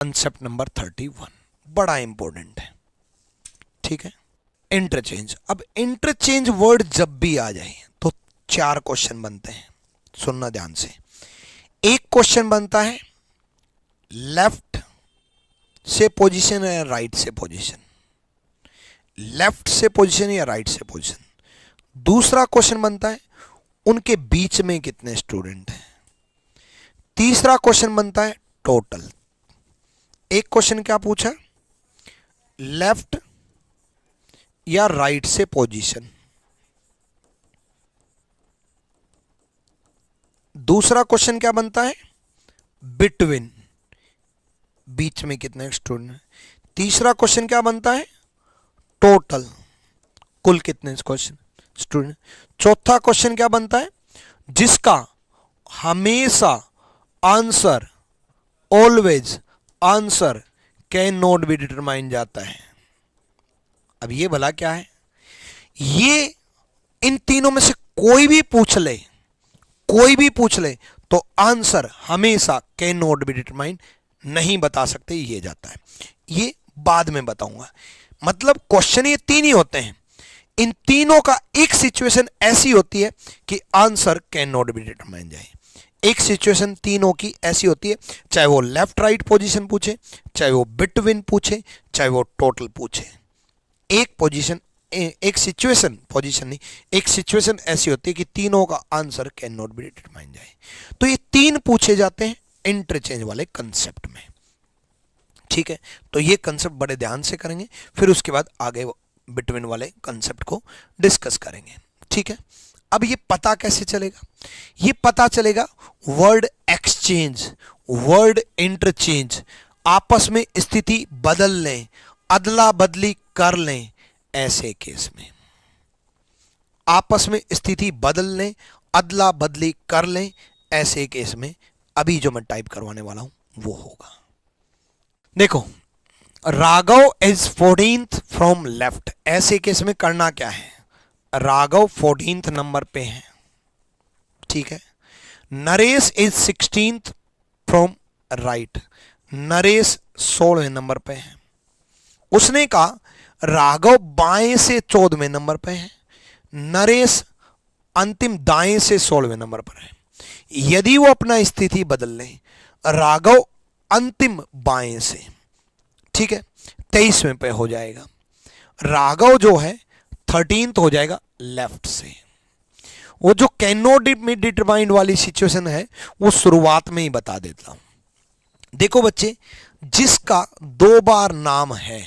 Concept number 31 बड़ा important है, ठीक है। इंटरचेंज। अब इंटरचेंज वर्ड जब भी आ जाए तो 4 क्वेश्चन बनते हैं, सुनना ध्यान से। एक क्वेश्चन बनता है लेफ्ट से पोजीशन या राइट से पोजीशन, लेफ्ट से पोजीशन या राइट से पोजीशन। दूसरा क्वेश्चन बनता है उनके बीच में कितने स्टूडेंट हैं। तीसरा क्वेश्चन बनता है टोटल। एक क्वेश्चन क्या पूछा, लेफ्ट या राइट से पोजीशन। दूसरा क्वेश्चन क्या बनता है, बिटवीन, बीच में कितने स्टूडेंट हैं। तीसरा क्वेश्चन क्या बनता है, टोटल, कुल कितने क्वेश्चन स्टूडेंट। चौथा क्वेश्चन क्या बनता है, जिसका हमेशा answer, always answer can not be determine जाता है। अब ये भला क्या है, ये इन तीनों में से कोई भी पूछ ले, कोई भी पूछ ले तो आंसर हमेशा कैन नॉट बी डिटरमाइन नहीं बता सकते, ये जाता है। ये बाद में बताऊंगा। मतलब क्वेश्चन ये 3 ही होते हैं, इन तीनों का एक सिचुएशन ऐसी होती है कि answer can not be determine जाए। एक सिचुएशन तीनों की ऐसी होती है, चाहे वो लेफ्ट राइट पोजीशन पूछे, चाहे वो बिटवीन पूछे, चाहे वो टोटल पूछे। एक पोजीशन, एक सिचुएशन, पोजीशन नहीं, एक सिचुएशन ऐसी होती है कि तीनों का answer can not be determine जाए। तो ये 3 पूछे जाते हैं इंटरचेंज वाले कंसेप्ट में, ठीक है। तो ये कंसेप्ट बड़े ध्यान से करेंगे, फिर उसके बाद आगे बिटवीन वाले कंसेप्ट को डिस्कस करेंगे, ठीक है। अब ये पता कैसे चलेगा, ये पता चलेगा वर्ड एक्सचेंज, वर्ड इंटरचेंज, आपस में स्थिति बदल लें, अदला बदली कर लें, ऐसे केस में। आपस में स्थिति बदल लें, अदला बदली कर लें, ऐसे केस में अभी जो मैं टाइप करवाने वाला हूं वो होगा। देखो, Raghav is 14th from left, ऐसे केस में करना क्या है, राघव 14th नंबर पे है, ठीक है। Naresh is 16th from right, Naresh 16वें नंबर पे है। उसने कहा राघव बाएं से 14वें नंबर पे है, नरेश अंतिम दाएं से 16वें नंबर पर है। यदि वो अपना स्थिति बदल लें, राघव अंतिम बाएं से, ठीक है, 23वें पे हो जाएगा। राघव जो है 13th हो जाएगा लेफ्ट से। वो जो कैन नॉट बी डिटरमाइंड वाली सिचुएशन है वो शुरुआत में ही बता देता हूं। देखो बच्चे, जिसका 2 बार नाम है,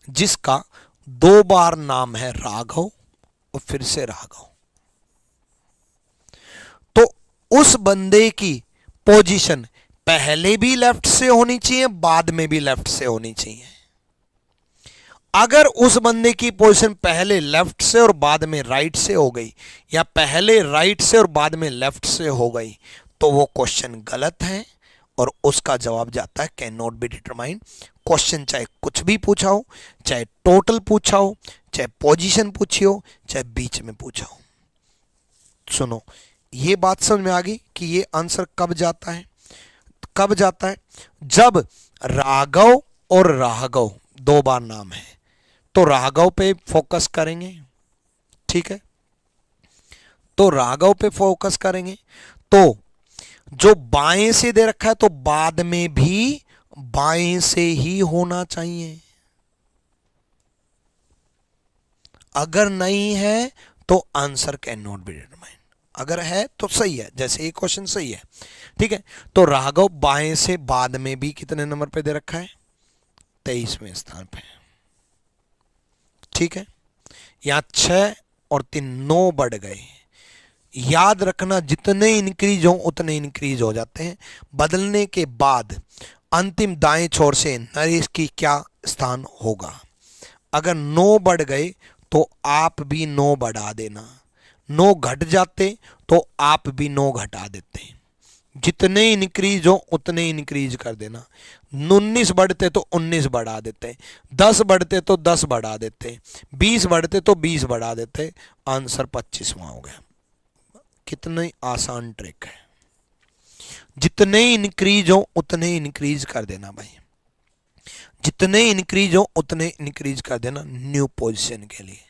जिसका 2 बार नाम है राघव और फिर से राघव, तो उस बंदे की पोजीशन पहले भी लेफ्ट से होनी चाहिए, बाद में भी लेफ्ट से होनी चाहिए। अगर उस बंदे की पोजीशन पहले लेफ्ट से और बाद में राइट से हो गई, या पहले राइट से और बाद में लेफ्ट से हो गई, तो वो क्वेश्चन गलत है और उसका जवाब जाता है can not be determined. Question चाहे कुछ भी पूछा हो, चाहे टोटल पूछा हो, चाहे पोजीशन पूछी हो, चाहे बीच में पूछा हो। सुनो, ये बात समझ में आ गई कि ये आंसर कब जाता है, कब जाता है, जब राघव और राघव 2 बार नाम है तो राघव पे फोकस करेंगे, ठीक है। तो राघव पे फोकस करेंगे, तो जो बाएं से दे रखा है तो बाद में भी बाएं से ही होना चाहिए। अगर नहीं है तो answer can not be determined, अगर है तो सही है, जैसे ये क्वेश्चन सही है, ठीक है। तो राघव बाएं से बाद में भी कितने नंबर पे दे रखा है, 23वें स्थान पे, ठीक है। यहां 6 और 3 9 बढ़ गए। याद रखना, जितने इंक्रीज हो उतने इंक्रीज हो जाते हैं। बदलने के बाद अंतिम दाएं छोर से नरेश की क्या स्थान होगा। अगर 9 बढ़ गए तो आप भी 9 बढ़ा देना, 9 घट जाते तो आप भी 9 घटा देते। जितने इंक्रीज हो उतने इंक्रीज कर देना। 19 बढ़ते तो 19 बढ़ा देते, 10 बढ़ते तो 10 बढ़ा देते, 20 बढ़ते तो 20 बढ़ा देते। आंसर 25वां हो गया। कितनी आसान ट्रिक है। जितने इंक्रीज हो उतने इंक्रीज कर देना भाई। जितने इंक्रीज हो उतने इंक्रीज कर देना न्यू पोजीशन के लिए।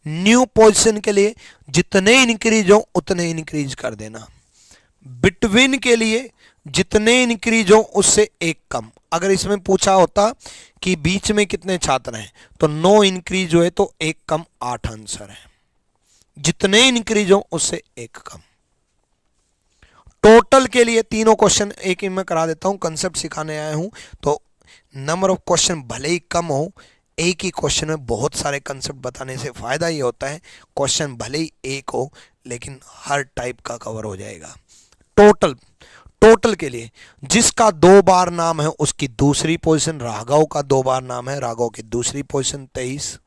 न्यू पोजीशन के लिए जितने इंक्रीज हो उतने इंक्रीज कर देना। बिटवीन के लिए जितने इंक्रीज हो उससे एक कम। अगर इसमें पूछा होता कि बीच में कितने छात्र हैं तो 9 इंक्रीज हुए तो एक कम 8 आंसर है। जितने इंक्रीज हो उससे एक कम। टोटल के लिए तीनों क्वेश्चन एक ही में करा देता हूं, कंसेप्ट सिखाने आया हूं तो नंबर ऑफ क्वेश्चन भले ही कम हो, एक ही क्वेश्चन में बहुत सारे कंसेप्ट बताने से फायदा ये होता है क्वेश्चन भले ही एक हो लेकिन हर टाइप का कवर हो जाएगा। टोटल के लिए जिसका 2 बार नाम है उसकी दूसरी पोजीशन, राघव का 2 बार नाम है, राघव की दूसरी पोजीशन 23,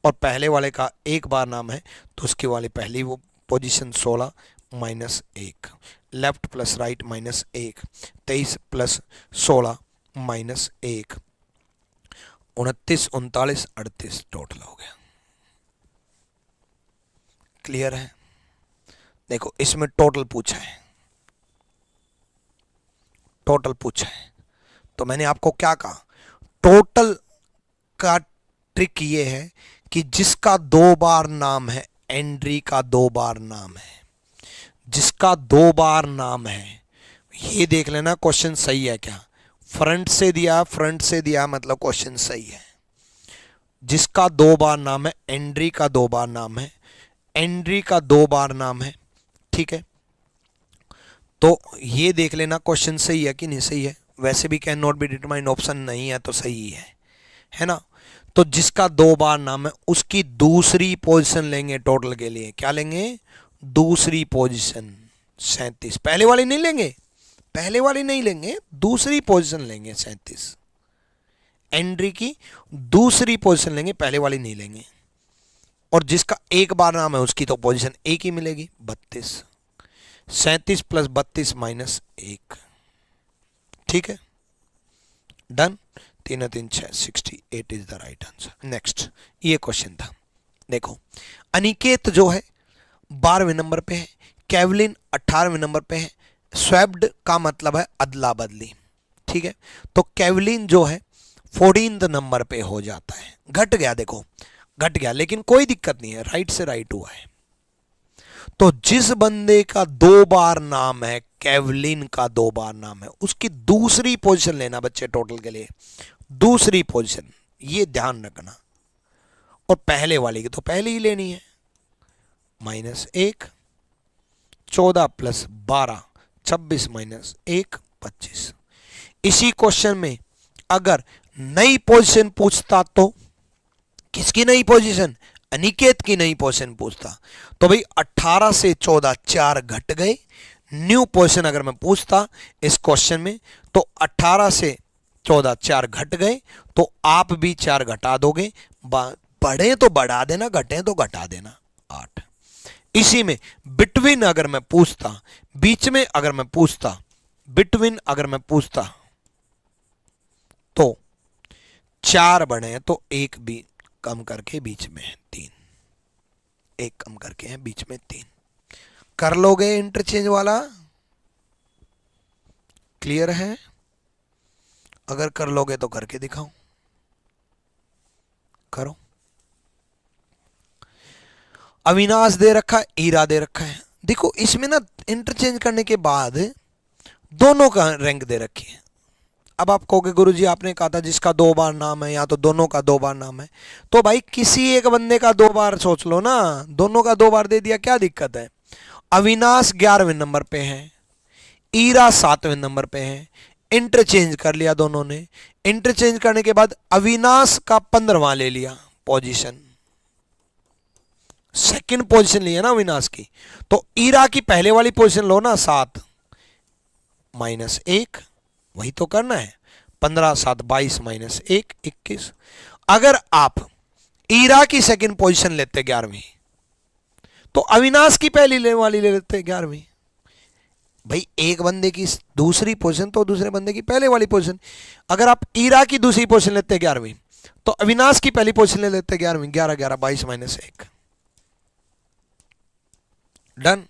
और पहले वाले का 1 बार नाम है तो उसकी वाली पहली वो position 16 minus 1, left plus right minus 1, 23 plus 16 minus 1, 29, 39, 38 total हो गया। क्लियर है? देखो इसमें टोटल पूछा है, टोटल पूछा है तो मैंने आपको क्या कहा, टोटल का ट्रिक ये है कि जिसका 2 बार नाम है, एंट्री का 2 बार नाम है, जिसका 2 बार नाम है, ये देख लेना क्वेश्चन सही है क्या। फ्रंट से दिया मतलब क्वेश्चन सही है। जिसका 2 बार नाम है, एंट्री का 2 बार नाम है, एंट्री का 2 बार नाम है, ठीक है, तो ये देख लेना क्वेश्चन सही है कि नहीं सही है। वैसे भी can not be determined option नहीं है तो सही है ना। तो जिसका 2 बार नाम है उसकी दूसरी पोजीशन लेंगे टोटल के लिए। क्या लेंगे? दूसरी पोजीशन 37। पहले वाली नहीं लेंगे, पहले वाली नहीं लेंगे, दूसरी पोजीशन लेंगे 37। एंट्री की दूसरी पोजीशन लेंगे, पहले वाली नहीं लेंगे। और जिसका 1 बार नाम है उसकी तो पोजीशन एक ही मिलेगी 32। 37 प्लस 32 माइनस 1, ठीक है, डन। 3 और 3 6, 68 is the right answer. Next ये क्वेश्चन था, देखो अनिकेत जो है 12वें नंबर पे है, केवलिन 18वें नंबर पे है। स्वैप्ड का मतलब है अदला बदली, ठीक है, तो केवलिन जो है 14th नंबर पे हो जाता है। घट गया, देखो घट गया, लेकिन कोई दिक्कत नहीं है, राइट से राइट हुआ है। तो जिस बंदे का 2 बार नाम है, केवलिन का 2 बार नाम है, उसकी दूसरी पोजीशन लेना बच्चे टोटल के लिए। दूसरी पोजीशन ये ध्यान रखना, और पहले वाले की तो पहले ही लेनी है। Minus 1, 14 plus 12, 26 minus 1, 25। इसी क्वेश्चन में अगर नई पोजीशन पूछता तो किसकी नई पोजीशन? अनिकेत की नई पोजीशन पूछता तो भाई 18 से 14 4 घट गए। न्यू पोजीशन अगर मैं पूछता इस क्वेश्चन में तो 18 से 14 4 घट गए, तो आप भी 4 घटा दोगे। बढ़े तो बढ़ा देना, घटे तो घटा देना, 8। इसी में बिटवीन अगर मैं पूछता, बीच में अगर मैं पूछता, बिटवीन अगर मैं पूछता तो 4 बने तो 1 भी कम करके बीच में है 3, 1 कम करके है बीच में 3। कर लोगे इंटरचेंज वाला? क्लियर है? अगर कर लोगे तो करके दिखाओ, करो। अविनाश दे रखा है, ईरा दे रखा है। देखो इसमें ना इंटरचेंज करने के बाद दोनों का रैंक दे रखी है। अब आप कहोगे गुरुजी आपने कहा था जिसका 2 बार नाम है, या तो दोनों का 2 बार नाम है, तो भाई किसी एक बंदे का 2 बार सोच लो ना, दोनों का 2 बार दे दिया, क्या दिक्कत है। अविनाश 11वें नंबर पे है, ईरा 7वें नंबर पे है, इंटरचेंज कर लिया दोनों ने। इंटरचेंज करने के बाद अविनाश का 15वां ले लिया पोजीशन, सेकंड पोजीशन लिया ना अविनाश की, तो ईरा की पहले वाली पोजीशन लो ना 7 माइनस 1, वही तो करना है। 15 7 22 माइनस 1 21। अगर आप ईरा की सेकंड पोजीशन लेते 11वीं, तो अविनाश की पहली वाली ले लेते 11वीं। भाई एक बंदे की दूसरी पोजीशन तो दूसरे बंदे की पहले वाली पोजीशन। अगर आप ईरा की दूसरी पोजीशन लेते 11वीं, तो अविनाश की पहली पोजीशन ले लेते 11वीं। 11 11 22 माइनस 1, डन।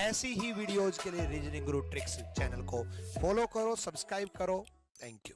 ऐसी ही वीडियोज के लिए रीजनिंग गुरु ट्रिक्स चैनल को फॉलो करो, सब्सक्राइब करो। Thank you.